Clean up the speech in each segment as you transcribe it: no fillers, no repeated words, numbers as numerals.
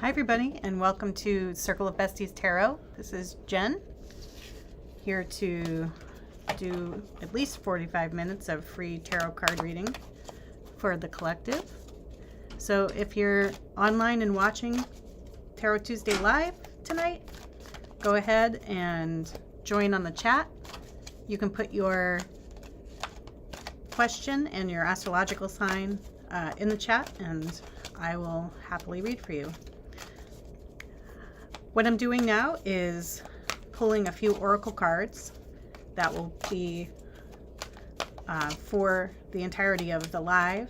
Hi everybody, and welcome to Circle of Besties Tarot. This is Jen, here to do at least 45 minutes of free tarot card reading for the collective. So if you're online and watching Tarot Tuesday Live tonight, go ahead and join on the chat. You can put your question and your astrological sign in the chat, and I will happily read for you. What I'm doing now is pulling a few oracle cards that will be for the entirety of the live,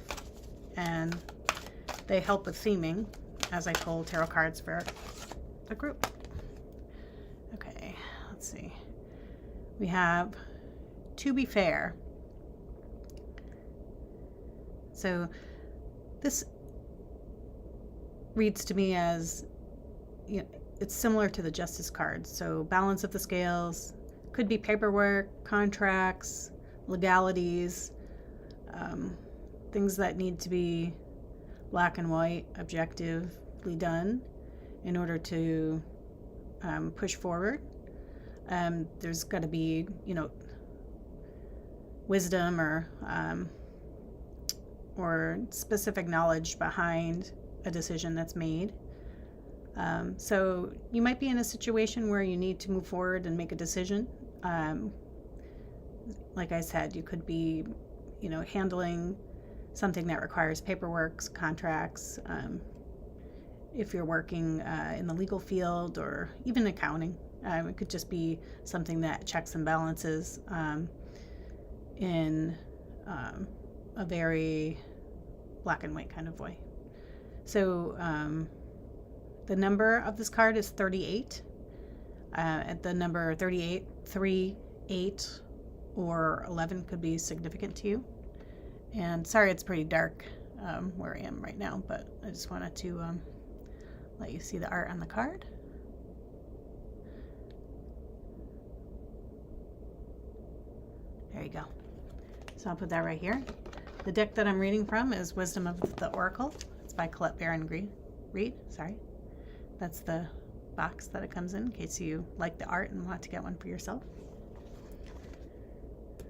and they help with theming as I pull tarot cards for the group. Okay, let's see. We have To Be Fair. So this reads to me as, you know, it's similar to the Justice card. So balance of the scales, could be paperwork, contracts, legalities, things that need to be black and white, objectively done in order to push forward. There's got to be, wisdom or specific knowledge behind a decision that's made. So you might be in a situation where you need to move forward and make a decision. Like I said, you could be, handling something that requires paperwork, contracts. If you're working in the legal field or even accounting, it could just be something that checks and balances in a very black and white kind of way. So the number of this card is 38. At the number 38, 3, 8, or 11 could be significant to you. And sorry, it's pretty dark where I am right now, but I just wanted to let you see the art on the card. There you go. So I'll put that right here. The deck that I'm reading from is Wisdom of the Oracle. It's by Colette Baron Reed. Sorry. That's the box that it comes in case you like the art and want to get one for yourself.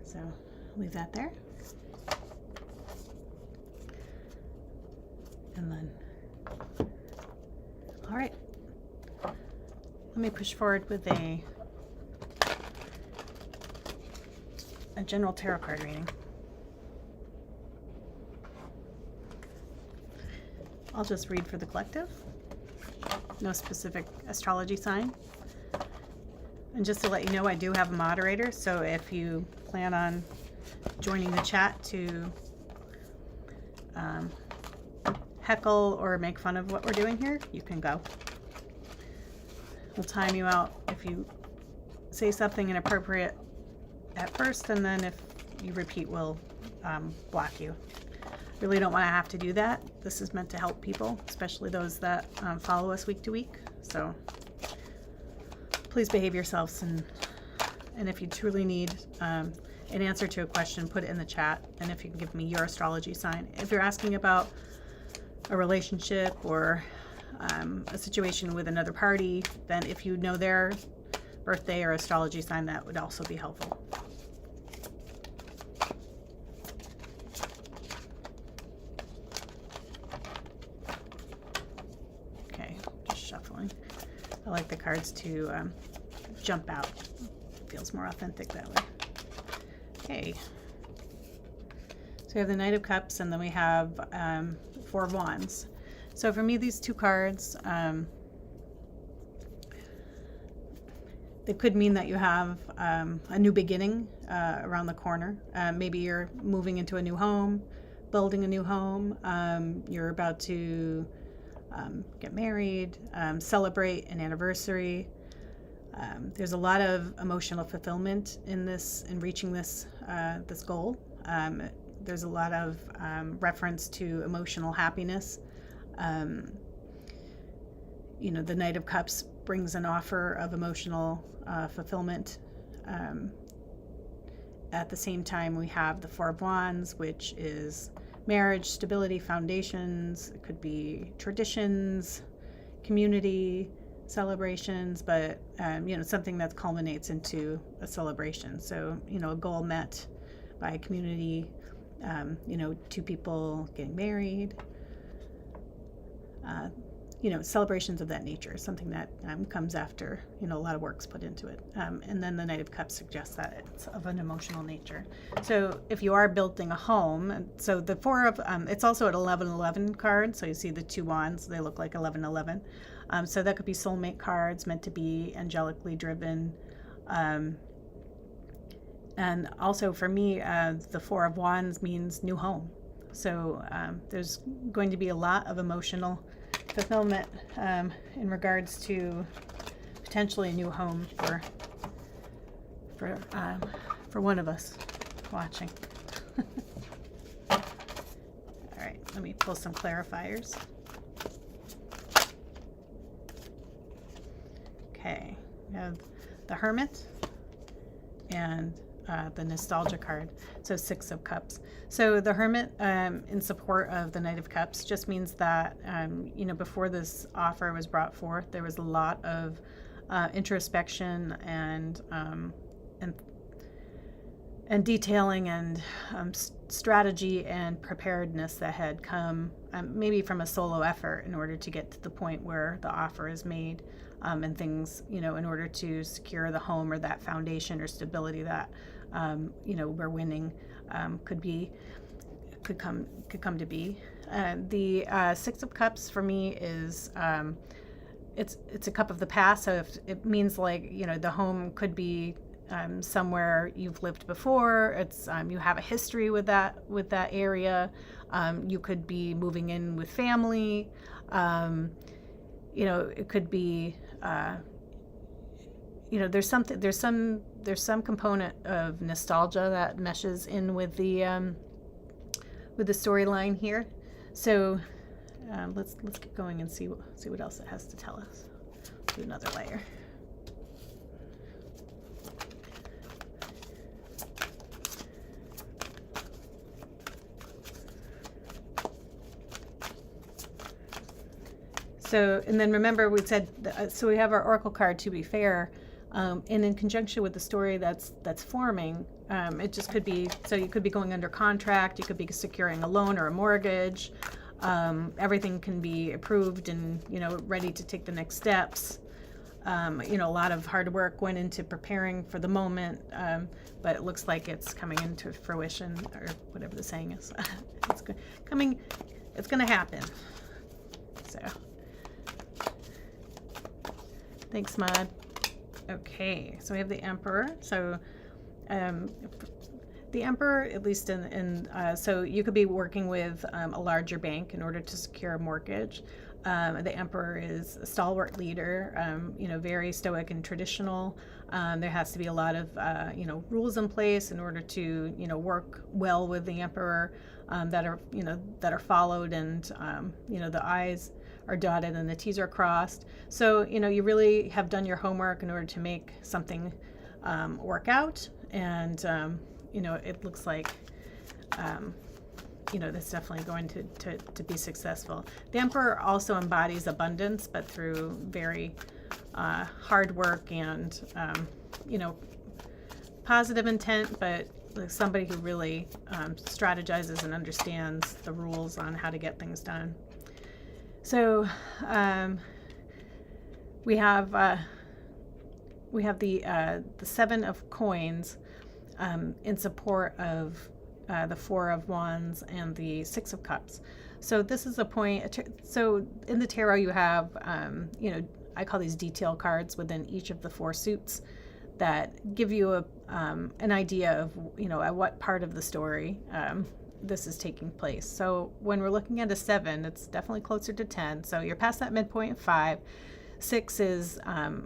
So leave that there. And then, all right, let me push forward with a general tarot card reading. I'll just read for the collective. No specific astrology sign. And just to let you know, I do have a moderator, so if you plan on joining the chat to heckle or make fun of what we're doing here, you can go. We'll time you out if you say something inappropriate at first, and then if you repeat, we'll block you. Really don't want to have to do that. This is meant to help people, especially those that follow us week to week. So please behave yourselves, and if you truly need an answer to a question, put it in the chat. And if you can give me your astrology sign. If you're asking about a relationship or a situation with another party, then if you know their birthday or astrology sign, that would also be helpful. I like the cards to jump out. It feels more authentic that way. Okay. So we have the Knight of Cups, and then we have Four of Wands. So for me, these two cards, they could mean that you have a new beginning around the corner. Maybe you're moving into a new home, building a new home. You're about to get married, celebrate an anniversary. There's a lot of emotional fulfillment in reaching this goal. There's a lot of reference to emotional happiness. The Knight of Cups brings an offer of emotional fulfillment. At the same time, we have the Four of Wands, which is marriage, stability, foundations. It could be traditions, community celebrations, but something that culminates into a celebration. So a goal met by a community, two people getting married, celebrations of that nature, something that comes after a lot of work's put into it. And then the Knight of Cups suggests that it's of an emotional nature. So if you are building a home, so the four of it's also an 1111 card. So you see the two wands; they look like 1111. So that could be soulmate cards, meant to be, angelically driven. And also for me, the Four of Wands means new home. So there's going to be a lot of emotional fulfillment in regards to potentially a new home for one of us watching. All right, let me pull some clarifiers. Okay, we have the Hermit and the Nostalgia card, so Six of Cups. So the Hermit, in support of the Knight of Cups, just means that before this offer was brought forth, there was a lot of introspection and detailing and strategy and preparedness that had come maybe from a solo effort in order to get to the point where the offer is made, and things, in order to secure the home or that foundation or stability that we're winning could come to be. The Six of Cups for me is it's a cup of the past. So if it means the home could be somewhere you've lived before. It's you have a history with that area. You could be moving in with family. It could be there's some component of nostalgia that meshes in with the storyline here. So let's keep going and see what else it has to tell us. Do another layer. So, and then remember we said, so we have our Oracle card, to be fair, and in conjunction with the story that's forming, it just could be, so you could be going under contract, you could be securing a loan or a mortgage, everything can be approved and, ready to take the next steps. A lot of hard work went into preparing for the moment, but it looks like it's coming into fruition, or whatever the saying is. It's going to happen. So. Thanks, Mud. Okay, so we have the Emperor. So the Emperor, at least so you could be working with a larger bank in order to secure a mortgage. The Emperor is a stalwart leader, very stoic and traditional. There has to be a lot of, rules in place in order to, work well with the Emperor, that are followed, and, the I's are dotted and the T's are crossed. So, you really have done your homework in order to make something work out. And, it looks like, that's definitely going to be successful. The Emperor also embodies abundance, but through very hard work and, positive intent, but somebody who really strategizes and understands the rules on how to get things done. So we have the Seven of Coins in support of the Four of Wands and the Six of Cups. So this is a point. So in the tarot you have, I call these detail cards within each of the four suits that give you an idea of, at what part of the story this is taking place. So when we're looking at a 7, it's definitely closer to 10. So you're past that midpoint 5. 6 is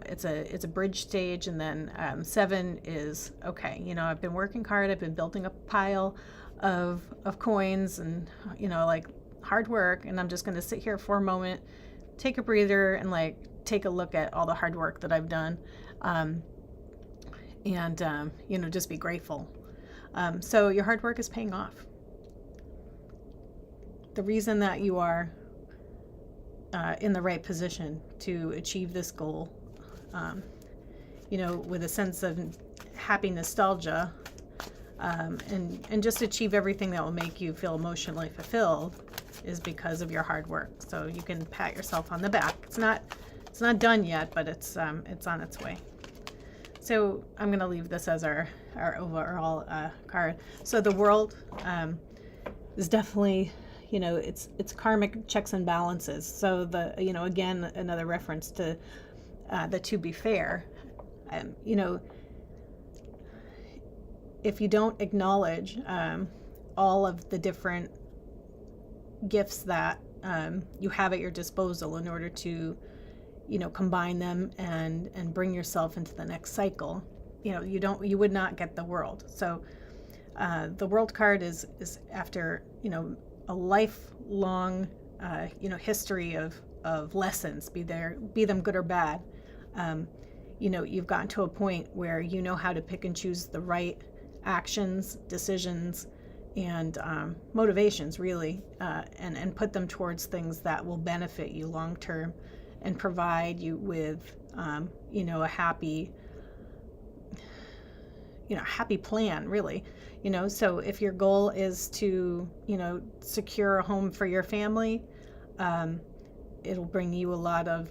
it's a bridge stage, and then 7 is okay. I've been working hard. I've been building a pile of coins, and hard work, and I'm just going to sit here for a moment, take a breather, and take a look at all the hard work that I've done, and just be grateful. So your hard work is paying off. The reason that you are in the right position to achieve this goal, with a sense of happy nostalgia, and just achieve everything that will make you feel emotionally fulfilled is because of your hard work. So you can pat yourself on the back. It's not done yet, but it's on its way. So I'm going to leave this as our overall card. So the world is definitely, it's karmic checks and balances. So again, another reference to the to be fair. If you don't acknowledge all of the different gifts that you have at your disposal in order to combine them and bring yourself into the next cycle, you would not get the world. So the world card is after a lifelong history of lessons, be them good or bad. You've gotten to a point where you know how to pick and choose the right actions, decisions, and motivations, really, and put them towards things that will benefit you long term and provide you with a happy plan, really. So if your goal is to secure a home for your family, it'll bring you a lot of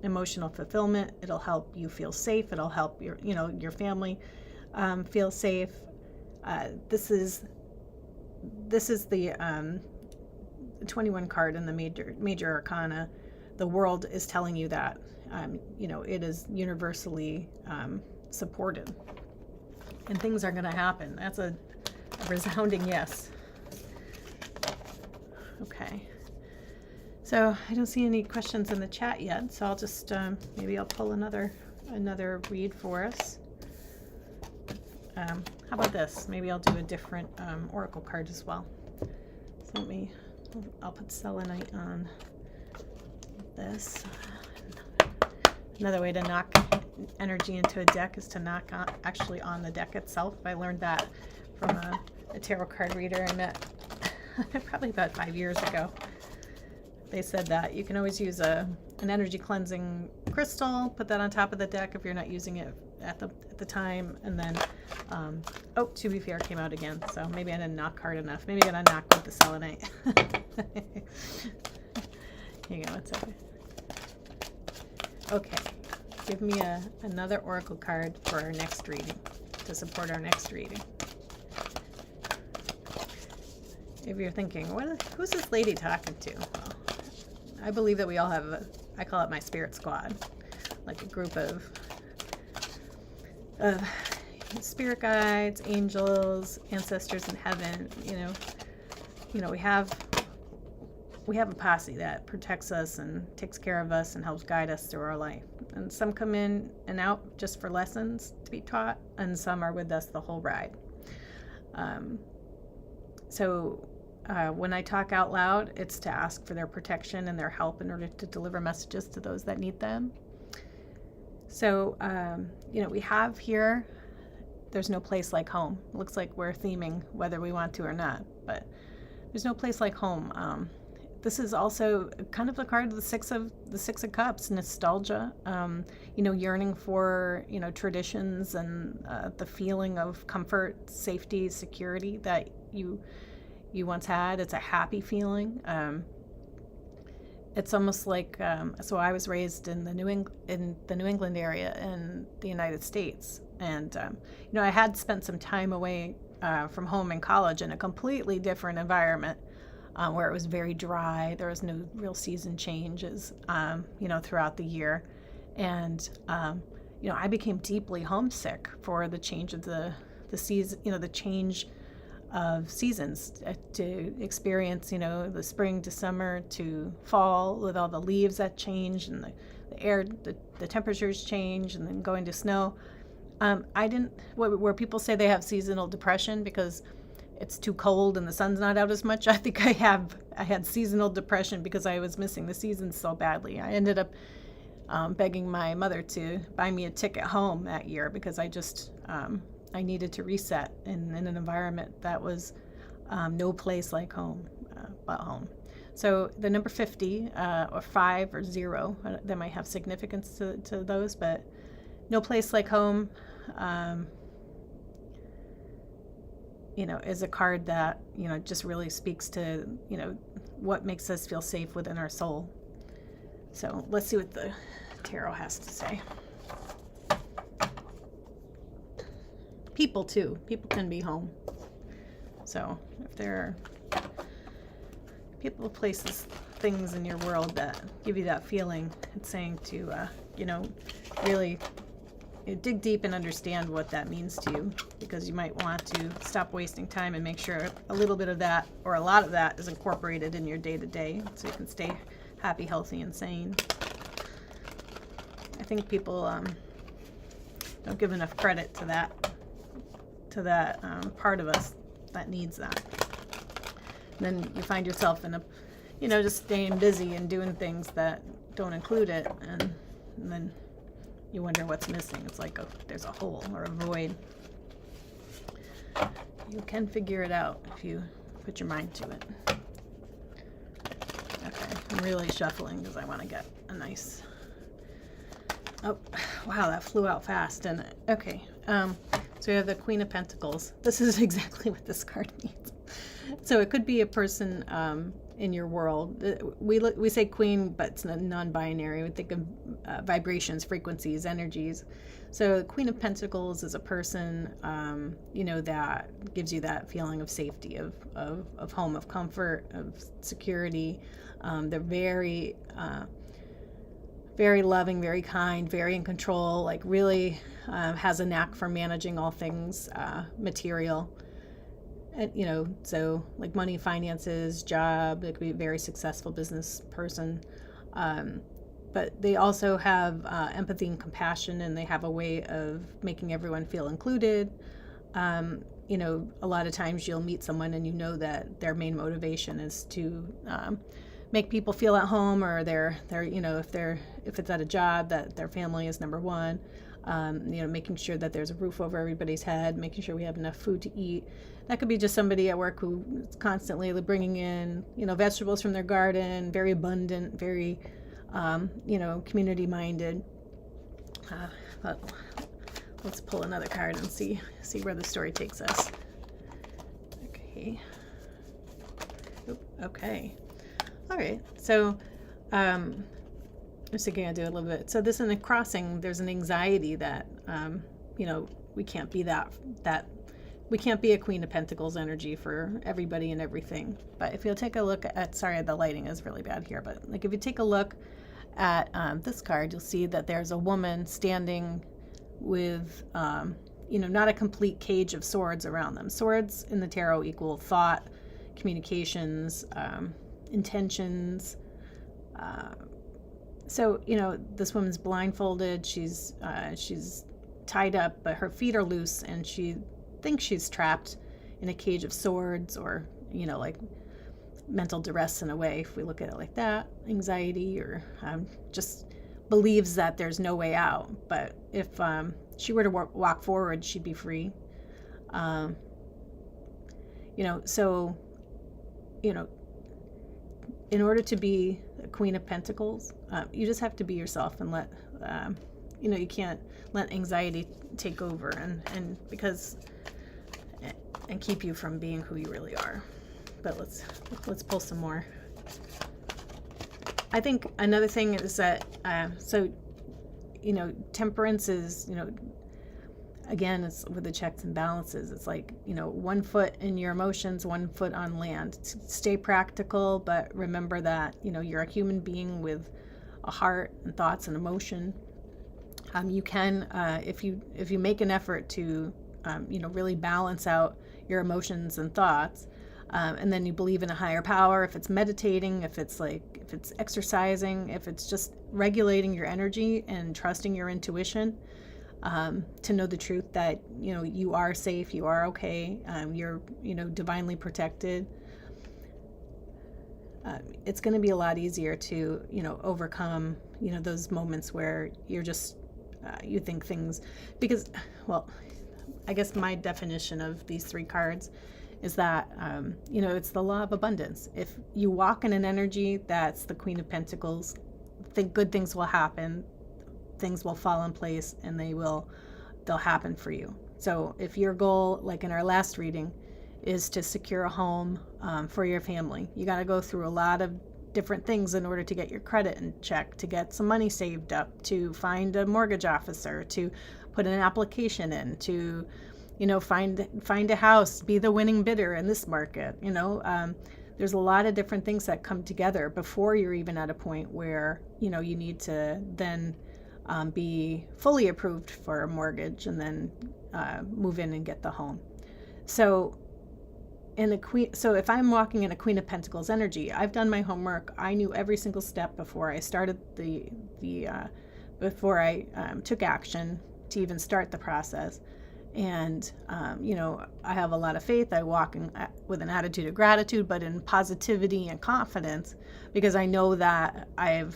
emotional fulfillment. It'll help you feel safe. It'll help your family feel safe. This is the 21 card in the major arcana. The world is telling you that it is universally supported, and things are going to happen. That's a resounding yes. Okay. So I don't see any questions in the chat yet, so I'll just maybe I'll pull another read for us. How about this? Maybe I'll do a different oracle card as well. So I'll put selenite on this. Another way to knock energy into a deck is to knock actually on the deck itself. I learned that from a tarot card reader I met probably about 5 years ago. They said that you can always use an energy cleansing crystal, put that on top of the deck if you're not using it at the time, and then to be fair came out again, so maybe I didn't knock hard enough. Maybe I'm gonna knock with the selenite. Here you go, one second. Okay, give me another oracle card for our next reading, to support our next reading. If you're thinking, who's this lady talking to? Well, I believe that we all have I call it my spirit squad, like a group of spirit guides, angels, ancestors in heaven. We have a posse that protects us and takes care of us and helps guide us through our life. And some come in and out just for lessons to be taught, and some are with us the whole ride. When I talk out loud, it's to ask for their protection and their help in order to deliver messages to those that need them. So, we have here, there's no place like home. It looks like we're theming whether we want to or not, but there's no place like home. This is also kind of the card of the Six of Cups, nostalgia, yearning for, traditions and the feeling of comfort, safety, security that you once had. It's a happy feeling. It's almost like, so I was raised in the New England area in the United States. And, I had spent some time away from home in college in a completely different environment where it was very dry. There was no real season changes, throughout the year. And, I became deeply homesick for the change of the season, the change of seasons, to experience, the spring to summer to fall with all the leaves that change and the air, the temperatures change, and then going to snow. Where people say they have seasonal depression because it's too cold and the sun's not out as much, I think I had seasonal depression because I was missing the seasons so badly. I ended up begging my mother to buy me a ticket home that year because I needed to reset in an environment that was no place like home but home. So the number 50 or 5 or 0, that might have significance to those, but no place like home, is a card that, just really speaks to, what makes us feel safe within our soul. So let's see what the tarot has to say. People too. People can be home. So if there are people, places, things in your world that give you that feeling, it's saying to, really dig deep and understand what that means to you, because you might want to stop wasting time and make sure a little bit of that or a lot of that is incorporated in your day-to-day so you can stay happy, healthy, and sane. I think people don't give enough credit to that part of us that needs that. And then you find yourself in just staying busy and doing things that don't include it, and then you wonder what's missing. It's like there's a hole or a void. You can figure it out if you put your mind to it. Okay, I'm really shuffling because I want to get a nice... Oh, wow, that flew out fast, didn't it? Okay, so we have the Queen of Pentacles. This is exactly what this card means. So it could be a person in your world. We say queen, but it's non-binary. We think of vibrations, frequencies, energies. So the Queen of Pentacles is a person, that gives you that feeling of safety, of home, of comfort, of security. They're very, very loving, very kind, very in control, like really has a knack for managing all things material. And, so like money, finances, job, it could be a very successful business person. But they also have empathy and compassion, and they have a way of making everyone feel included. A lot of times you'll meet someone and that their main motivation is to make people feel at home, or they're if it's at a job, that their family is number one. Making sure that there's a roof over everybody's head, making sure we have enough food to eat. That could be just somebody at work who is constantly bringing in, vegetables from their garden, very abundant, very, community-minded. But let's pull another card and see where the story takes us. Okay. Okay. All right. So, I'm just thinking I'll do a little bit. So this in the crossing, there's an anxiety that, we can't be we can't be a Queen of Pentacles energy for everybody and everything. But if you'll take a look at, sorry, the lighting is really bad here, but if you take a look at this card, you'll see that there's a woman standing with, not a complete cage of swords around them. Swords in the tarot equal thought, communications, intentions. So, this woman's blindfolded, she's tied up, but her feet are loose, and she thinks she's trapped in a cage of swords, or, like mental duress in a way, if we look at it like that, anxiety, or just believes that there's no way out. But if she were to walk forward, she'd be free. So, in order to be a Queen of Pentacles, you just have to be yourself and let, you can't let anxiety take over and keep you from being who you really are. But let's pull some more. I think another thing is that, temperance is, again, it's with the checks and balances. It's like, 1 foot in your emotions, 1 foot on land. Stay practical, but remember that, you're a human being with a heart and thoughts and emotion. You can, if you make an effort to, really balance out your emotions and thoughts, and then you believe in a higher power, if it's meditating, if it's exercising, if it's just regulating your energy and trusting your intuition, to know the truth that, you are safe, you are okay, you're, divinely protected. It's going to be a lot easier to, overcome, those moments where you're just, you think things, because, well, I guess my definition of these 3 cards is that, it's the law of abundance. If you walk in an energy that's the Queen of Pentacles, think good things will happen, things will fall in place, and they'll happen for you. So if your goal, like in our last reading, is to secure a home for your family, you got to go through a lot of different things in order to get your credit in check, to get some money saved up, to find a mortgage officer, to put an application in, to find a house, be the winning bidder in this market. There's a lot of different things that come together before you're even at a point where you need to then be fully approved for a mortgage and then move in and get the home. So if I'm walking in a Queen of Pentacles energy, I've done my homework. I knew every single step before I started before I took action to even start the process. And I have a lot of faith. I walk with an attitude of gratitude, but in positivity and confidence, because I know that I'm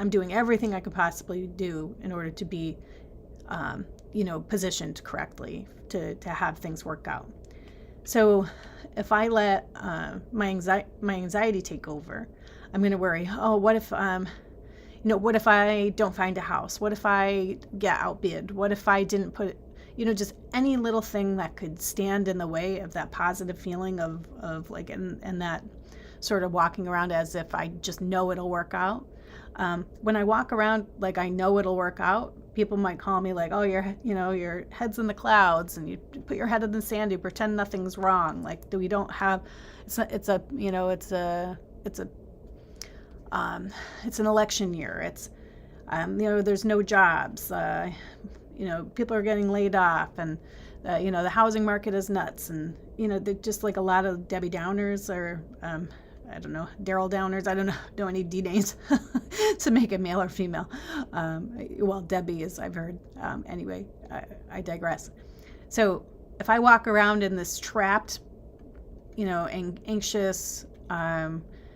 doing everything I could possibly do in order to be positioned correctly to have things work out. So if I let my anxiety take over, I'm going to worry, what if what if I don't find a house? What if I get outbid? What if I didn't put just any little thing that could stand in the way of that positive feeling of like, and that sort of walking around as if I just know it'll work out. When I walk around like I know it'll work out, people might call me like, oh, your head's in the clouds, and you put your head in the sand, you pretend nothing's wrong. Like, we don't have, it's an election year. It's, there's no jobs. People are getting laid off, and the housing market is nuts, and they're just like a lot of Debbie Downers, or I don't know, Daryl Downers. I don't know any D names to make it male or female. Debbie is, I've heard. Anyway, I digress. So if I walk around in this trapped, anxious,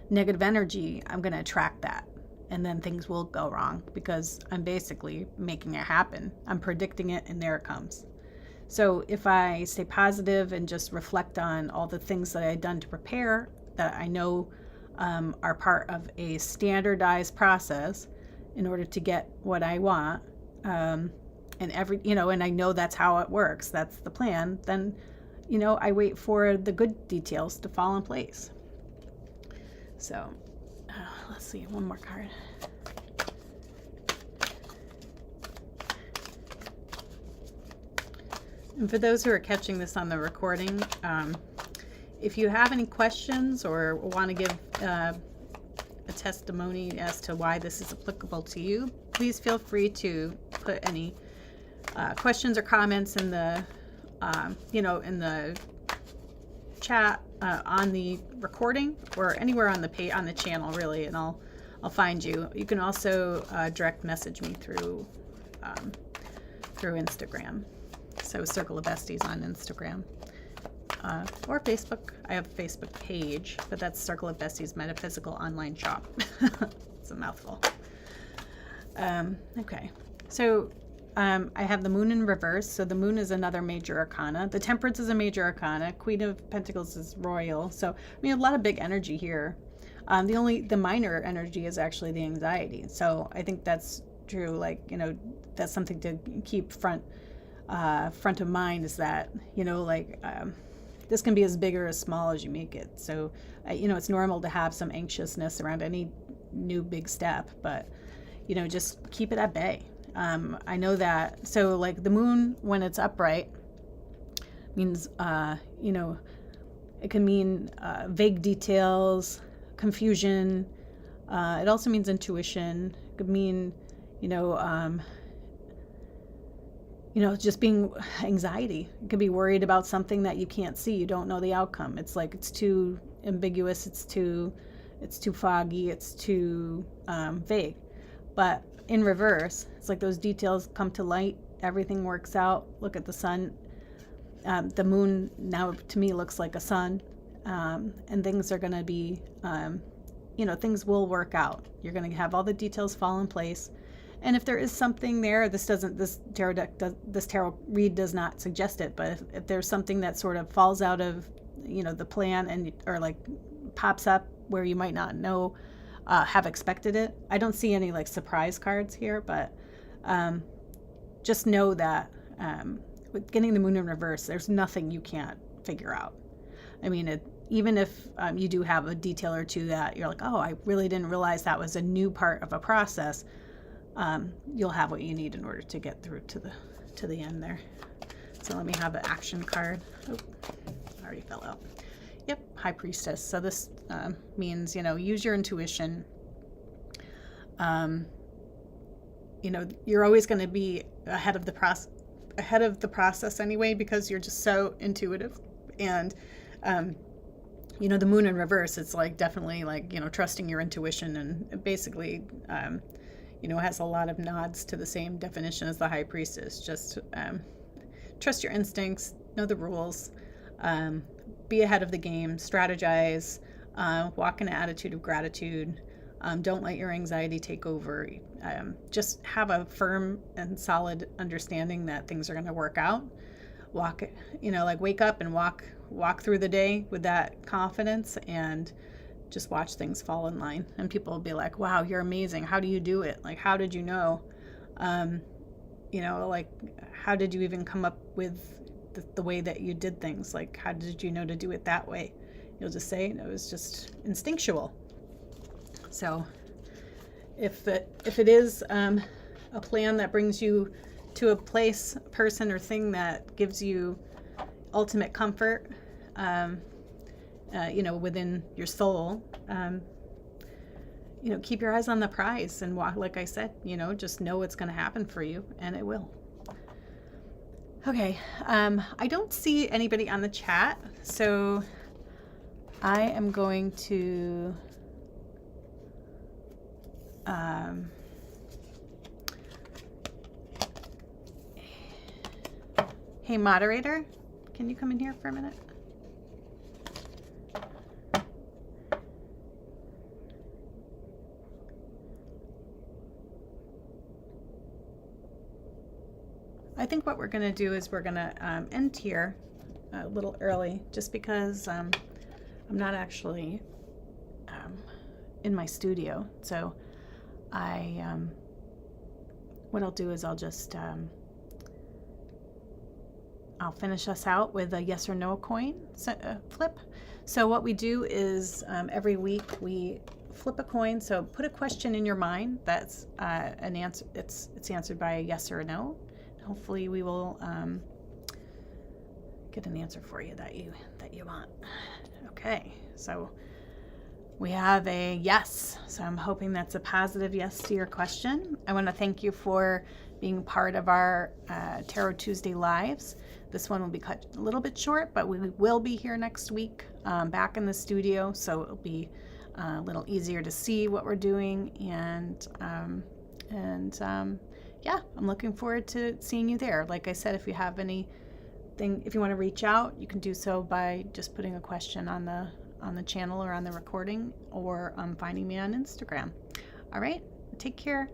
negative energy, I'm going to attract that. And then things will go wrong because I'm basically making it happen. I'm predicting it, and there it comes. So if I stay positive and just reflect on all the things that I had done to prepare, that I know are part of a standardized process in order to get what I want, and I know that's how it works, that's the plan, then, I wait for the good details to fall in place. So, let's see, one more card. And for those who are catching this on the recording, if you have any questions or want to give a testimony as to why this is applicable to you, please feel free to put any questions or comments in the in the chat on the recording, or anywhere on the channel, really, and I'll find you. You can also direct message me through Instagram. So Circle of Besties on Instagram. Or Facebook. I have a Facebook page, but that's Circle of Besties Metaphysical Online Shop. It's a mouthful. Okay. So I have the moon in reverse. So the moon is another major arcana. The Temperance is a major arcana. Queen of Pentacles is royal. So, a lot of big energy here. The minor energy is actually the anxiety. So I think that's true. Like, that's something to keep front of mind, is that, this can be as big or as small as you make it. So, it's normal to have some anxiousness around any new big step, but, just keep it at bay. I know that. So, like, the moon, when it's upright, means, it can mean vague details, confusion. It also means intuition. It could mean, just being anxiety. You could be worried about something that you can't see. You don't know the outcome. It's like, it's too ambiguous. It's too foggy. It's too vague. But in reverse, it's like those details come to light. Everything works out. Look at the sun. The moon now to me looks like a sun. And things are going to be, things will work out. You're going to have all the details fall in place. And if there is something there, this tarot read does not suggest it, but if there's something that sort of falls out of the plan and or like pops up where you might not know, have expected it. I don't see any like surprise cards here, but just know that with getting the moon in reverse, there's nothing you can't figure out. I mean, even if you do have a detail or two that you're like, oh, I really didn't realize that was a new part of a process, you'll have what you need in order to get through to the end there. So let me have an action card. Oh, already fell out. Yep, High Priestess. So this means, use your intuition. You're always going to be ahead of the process anyway, because you're just so intuitive. And the moon in reverse, it's like definitely like, trusting your intuition, and basically has a lot of nods to the same definition as the High Priestess. Just trust your instincts, know the rules, be ahead of the game, strategize, walk in an attitude of gratitude. Don't let your anxiety take over. Just have a firm and solid understanding that things are going to work out. Wake up and walk through the day with that confidence, and just watch things fall in line. And people will be like, wow, you're amazing. How do you do it? Like, how did you know? How did you even come up with the way that you did things? Like, how did you know to do it that way? You'll just say, it was just instinctual. So if it is a plan that brings you to a place, person, or thing that gives you ultimate comfort, within your soul, keep your eyes on the prize and walk, like I said, just know what's going to happen for you, and it will. Okay. I don't see anybody on the chat, so I am going to hey, moderator, can you come in here for a minute? I think what we're going to do is we're going to end here a little early, just because I'm not actually in my studio. So what I'll do is I'll just I'll finish us out with a yes or no coin flip. So what we do is every week we flip a coin. So put a question in your mind that's an answer. It's answered by a yes or a no. Hopefully we will get an answer for you that you want. Okay, so we have a yes. So I'm hoping that's a positive yes to your question. I want to thank you for being part of our Tarot Tuesday lives. This one will be cut a little bit short, but we will be here next week back in the studio, so it'll be a little easier to see what we're doing. And yeah, I'm looking forward to seeing you there. Like I said, if you have anything, if you want to reach out, you can do so by just putting a question on the channel or on the recording, or finding me on Instagram. All right, take care.